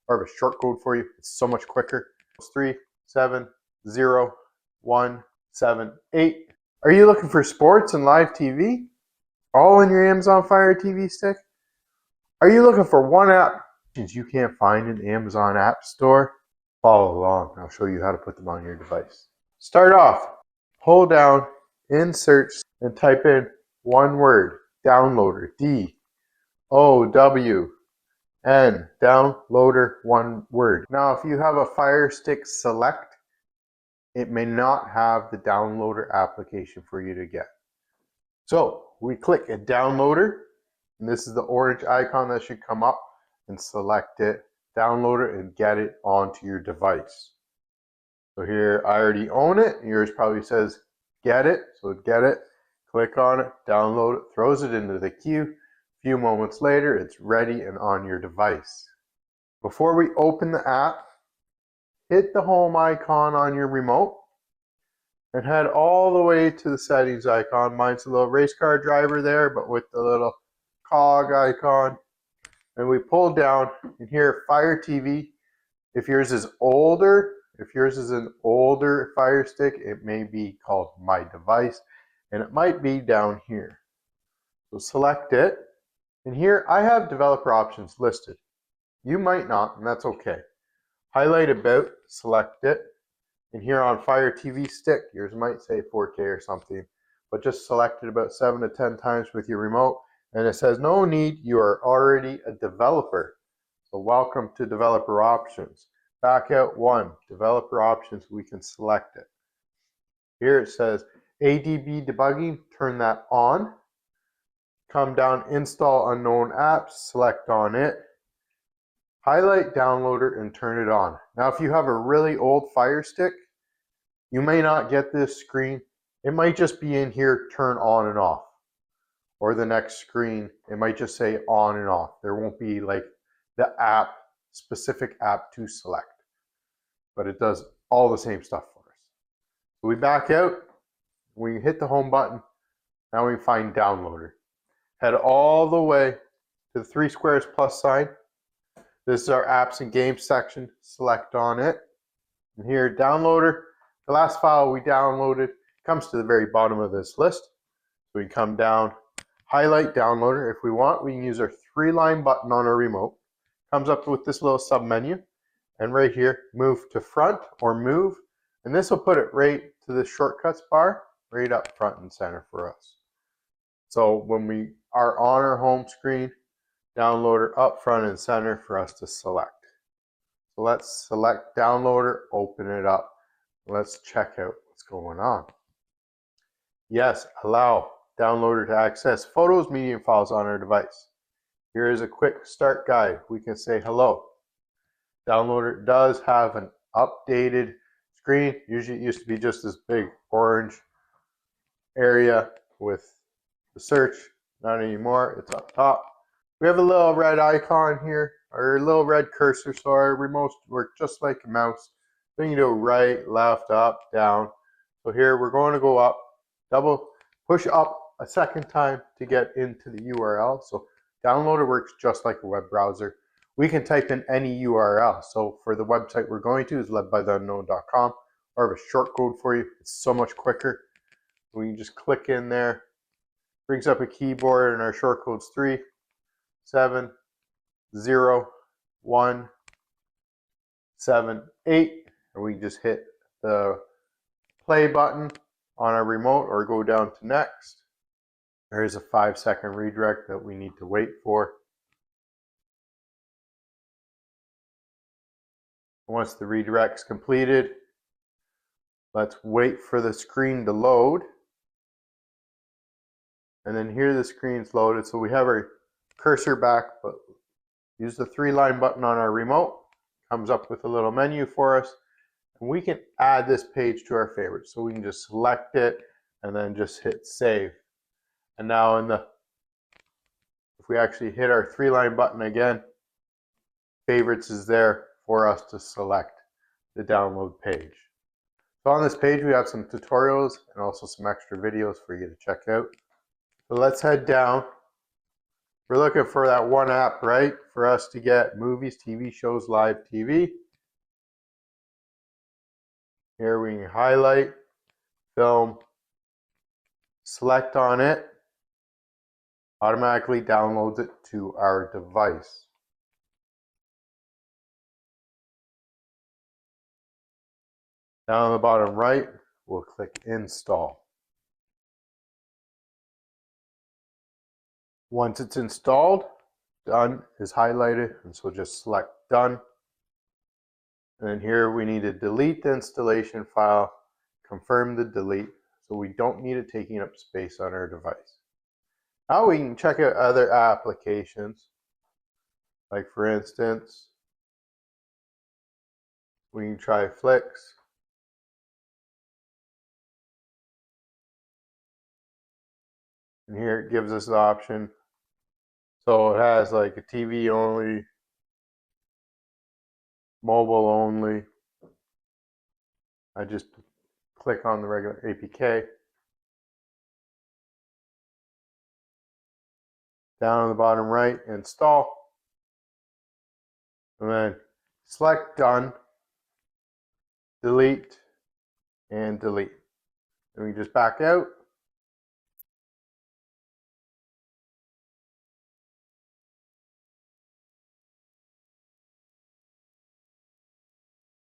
or have a short code for you. It's so much quicker. It's 370178. Are you looking for sports and live TV? All in your Amazon Fire TV stick? Are you looking for one app you can't find in the Amazon App Store? Follow along. I'll show you how to put them on your device. Start off. Hold down in search and type in one word. Downloader. D-O-W-N. Downloader, one word. Now, if you have a Fire Stick Select, it may not have the downloader application for you to get. So we click a downloader, and this is the orange icon that should come up, and select it, download it, and get it onto your device. So here I already own it. Yours probably says get it, so get it, click on it, download it, throws it into the queue. A few moments later, it's ready and on your device. Before we open the app, hit the home icon on your remote and head all the way to the settings icon. Mine's a little race car driver there, but with the little cog icon. And we pull down, and here, Fire TV. If yours is older, if yours is an older Fire Stick, it may be called My Device, and it might be down here. So select it, and here I have developer options listed. You might not, and that's okay. Highlight About, select it, and here on Fire TV Stick, yours might say 4K or something, but just select it about 7 to 10 times with your remote, and it says no need, you are already a developer. So welcome to developer options. Back out one, developer options, we can select it. Here it says ADB debugging, turn that on. Come down, install unknown apps, select on it. Highlight downloader and turn it on. Now if you have a really old Fire Stick, you may not get this screen. It might just be in here, turn on and off. Or the next screen, it might just say on and off. There won't be like the app, specific app to select. But it does all the same stuff for us. So we back out, we hit the home button, now we find downloader. Head all the way to the 3 squares plus sign. This is our apps and games section, select on it. And here, downloader, the last file we downloaded comes to the very bottom of this list. So we come down, highlight downloader. If we want, we can use our 3-line button on our remote. Comes up with this little sub menu. And right here, move to front or move. And this will put it right to the shortcuts bar, right up front and center for us. So when we are on our home screen, downloader up front and center for us to select. So let's select downloader, open it up. Let's check out what's going on. Yes, allow downloader to access photos, media, and files on our device. Here is a quick start guide. We can say hello. Downloader does have an updated screen. Usually it used to be just this big orange area with the search. Not anymore. It's up top. We have a little red icon here, or a little red cursor, so our remotes work just like a mouse. Then you do right, left, up, down. So here we're going to go up, double push up a second time to get into the URL. So downloader works just like a web browser. We can type in any URL. So for the website we're going to is ledbytheunknown.com, or have a short code for you. It's so much quicker. We can just click in there. Brings up a keyboard, and our short code's 370178. And we just hit the play button on our remote or go down to next. There is a 5-second redirect that we need to wait for. Once the redirect's completed, let's wait for the screen to load. And then here the screen's loaded. So we have our cursor back, but use the 3-line button on our remote. Comes up with a little menu for us. And we can add this page to our favorites. So we can just select it and then just hit save. And now if we actually hit our 3-line button again, favorites is there for us to select the download page. So on this page, we have some tutorials and also some extra videos for you to check out. So let's head down We're looking for that one app, right? For us to get movies, TV shows, live TV. Here we can highlight, film, select on it, automatically downloads it to our device. Down on the bottom right, we'll click install. Once it's installed, done is highlighted, and so just select done. And then here we need to delete the installation file, confirm the delete, so we don't need it taking up space on our device. Now we can check out other applications, like for instance, we can try Flicks. And here it gives us the option. So it has like a TV only, mobile only. I just click on the regular APK. Down on the bottom right, install. And then select done, delete, and delete. And we just back out.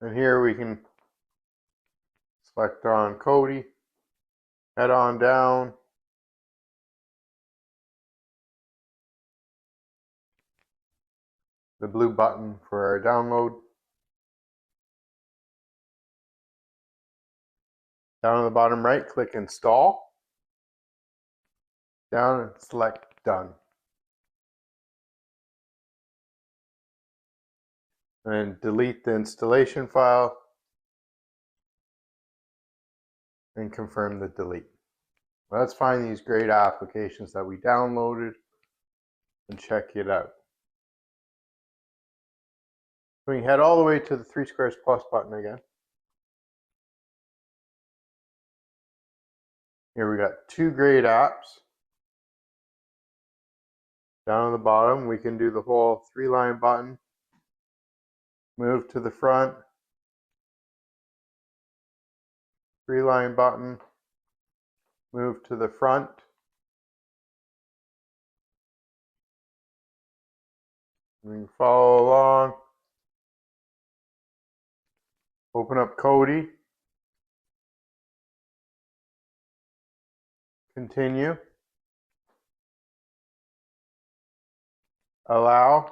And here we can select on Kodi, head on down. The blue button for our download. Down on the bottom right, click install. Down and select done. And delete the installation file and confirm the delete. Let's find these great applications that we downloaded and check it out. We can head all the way to the 3 squares plus button again. Here we got 2 great apps. Down on the bottom, we can do the whole 3-line button. Move to the front. 3-line button. Move to the front. We can follow along. Open up Kodi. Continue. Allow.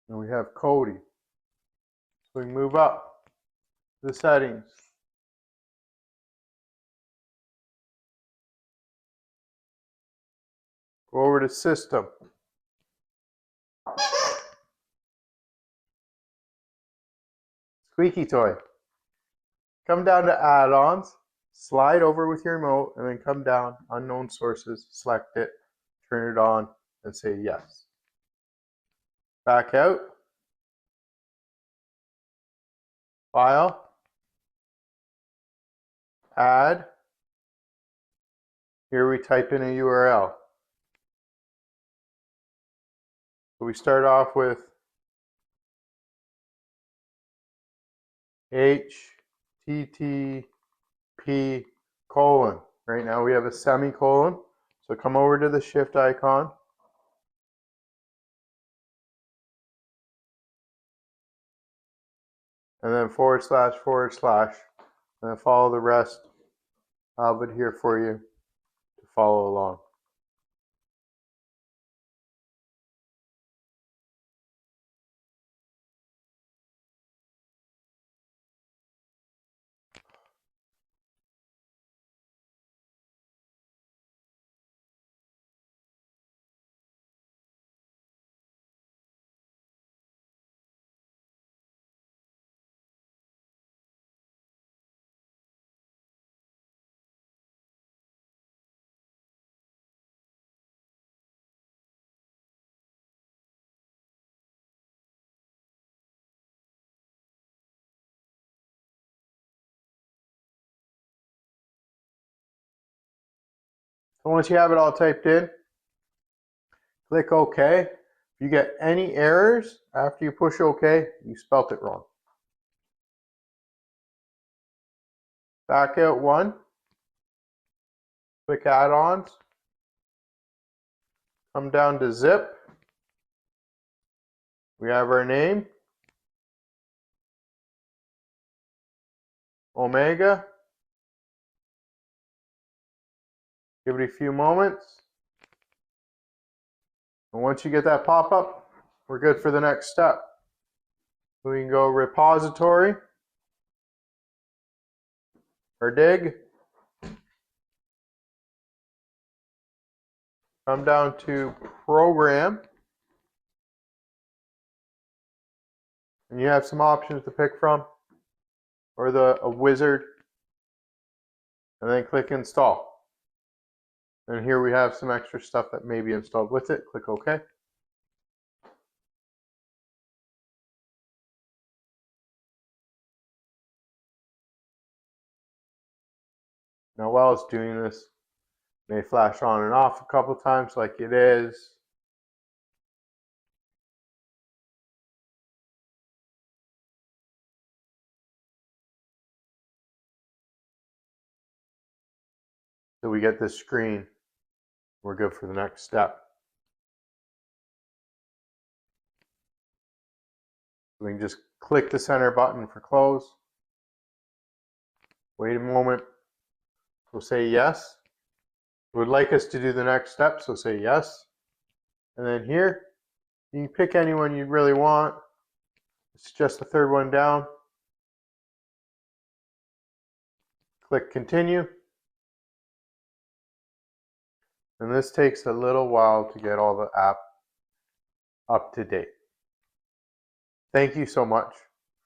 And we have Kodi. So we move up to the settings. Go over to System. Squeaky toy. Come down to Add-ons, slide over with your remote, and then come down, Unknown Sources, select it, turn it on, and say yes. Back out. File. Add. Here we type in a URL. So we start off with HTTP : right now we have a semicolon. So come over to the shift icon. And then // and then follow the rest. I'll have it here for you to follow along. So once you have it all typed in, click OK. If you get any errors after you push OK, you spelt it wrong. Back out one, click add-ons, come down to zip. We have our name, Omega. Give it a few moments. And once you get that pop-up, we're good for the next step. We can go repository or dig. Come down to program. And you have some options to pick from, or a wizard. And then click install. And here we have some extra stuff that may be installed with it. Click OK. Now while it's doing this, it may flash on and off a couple times like it is. So we get this screen. We're good for the next step. We can just click the center button for close. Wait a moment. We'll say yes. Would like us to do the next step, so say yes. And then here, you can pick anyone you really want. It's just the third one down. Click continue. And this takes a little while to get all the app up to date. Thank you so much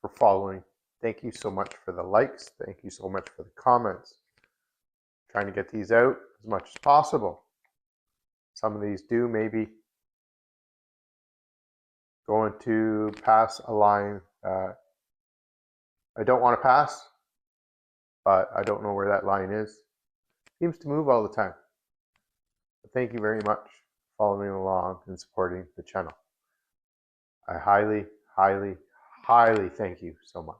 for following. Thank you so much for the likes. Thank you so much for the comments. Trying to get these out as much as possible. Some of these do maybe going to pass a line I don't want to pass, but I don't know where that line is. It seems to move all the time. But thank you very much for following along and supporting the channel. I highly, highly, highly thank you so much.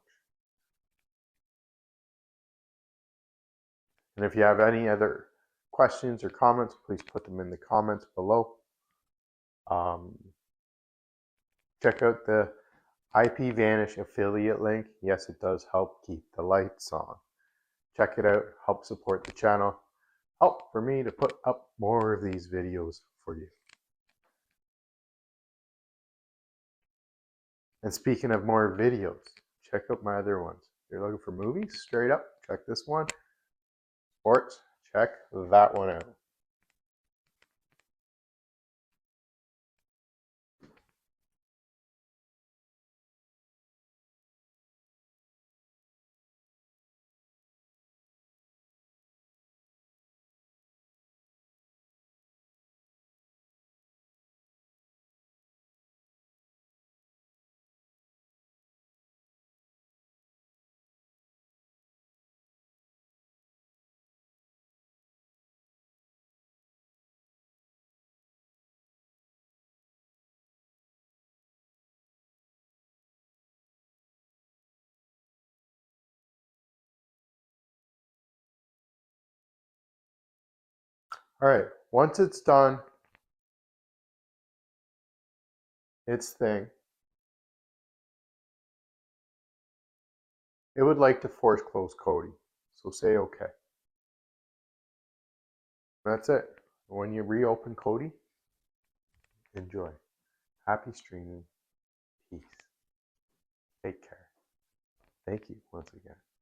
And if you have any other questions or comments, please put them in the comments below. Check out the IPVanish affiliate link. Yes, it does help keep the lights on. Check it out, help support the channel, help for me to put up more of these videos for you. And speaking of more videos, check out my other ones. If you're looking for movies, straight up, check this one. Sports, check that one out. All right, once it's done its thing, it would like to force close Kodi. So say OK. That's it. When you reopen Kodi, enjoy. Happy streaming. Peace. Take care. Thank you once again.